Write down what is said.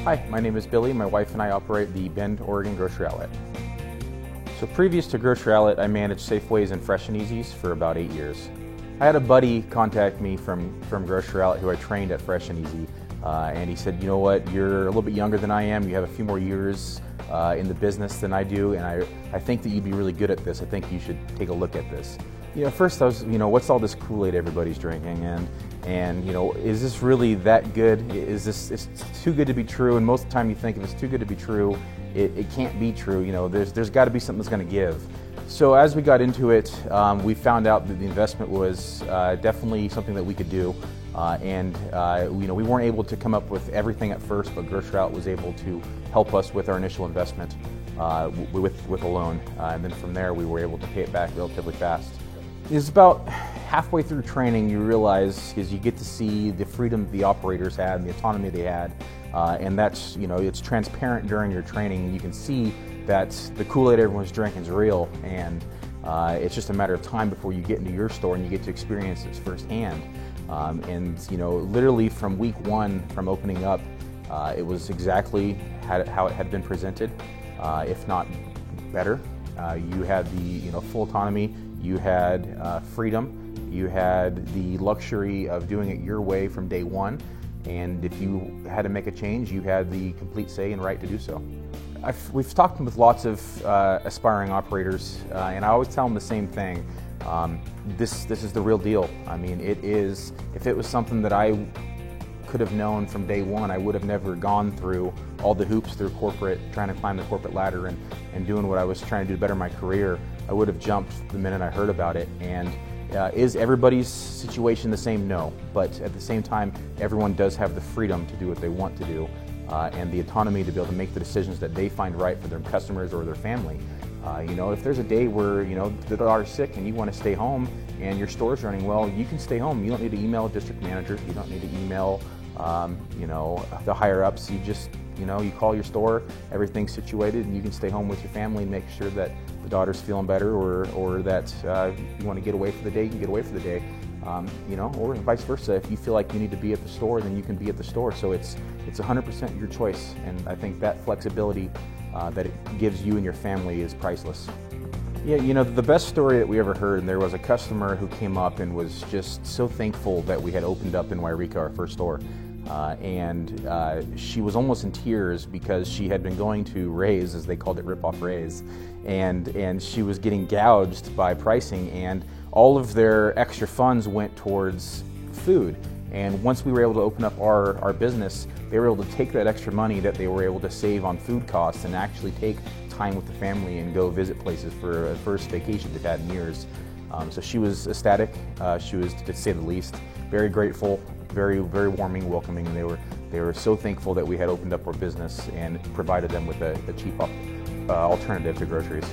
Hi, my name is Billy. My wife and I operate the Bend, Oregon Grocery Outlet. So previous to Grocery Outlet, I managed Safeways and Fresh and Easy's for about 8 years. I had a buddy contact me from Grocery Outlet who I trained at Fresh and Easy, and he said, you know what, you're a little bit younger than I am, you have a few more years in the business than I do, and I think that you'd be really good at this. I think you should take a look at this. You know, first I was, what's all this Kool-Aid everybody's drinking, and is this really that good? It's too good to be true? And most of the time you think if it's too good to be true, it can't be true. There's got to be something that's going to give. So as we got into it, we found out that the investment was definitely something that we could do, we weren't able to come up with everything at first, but Grocery Outlet was able to help us with our initial investment with a loan, and then from there we were able to pay it back relatively fast. It's about halfway through training you realize is you get to see the freedom the operators had and the autonomy they had, and that's, it's transparent during your training. You can see that the Kool-Aid everyone's drinking is real, and it's just a matter of time before you get into your store and you get to experience this firsthand. Literally from week one, from opening up, it was exactly how it had been presented, if not better. You had the full autonomy. You had freedom, you had the luxury of doing it your way from day one, and if you had to make a change, you had the complete say and right to do so. We've talked with lots of aspiring operators, and I always tell them the same thing. This is the real deal. I mean, it is. If it was something that I could have known from day one, I would have never gone through all the hoops through corporate, trying to climb the corporate ladder and doing what I was trying to do to better my career. I would have jumped the minute I heard about it. And is everybody's situation the same? No. But at the same time, everyone does have the freedom to do what they want to do, and the autonomy to be able to make the decisions that they find right for their customers or their family. If there's a day where the daughter's sick and you want to stay home and your store's running well, you can stay home. You don't need to email a district manager. You don't need to email the higher ups. You just you call your store, everything's situated, and you can stay home with your family and make sure that the daughter's feeling better, or that you want to get away for the day, you can get away for the day, or vice versa. If you feel like you need to be at the store, then you can be at the store. So it's 100% your choice, and I think that flexibility that it gives you and your family is priceless. Yeah, the best story that we ever heard, and there was a customer who came up and was just so thankful that we had opened up in Yreka, our first store. She was almost in tears because she had been going to Ray's, as they called it, Rip-Off Ray's, and she was getting gouged by pricing, and all of their extra funds went towards food. And once we were able to open up our business, they were able to take that extra money that they were able to save on food costs and actually take time with the family and go visit places for a first vacation they've had in years. So she was ecstatic. She was, to say the least, very grateful, very, very warming, welcoming, and they were so thankful that we had opened up our business and provided them with a cheap alternative to groceries.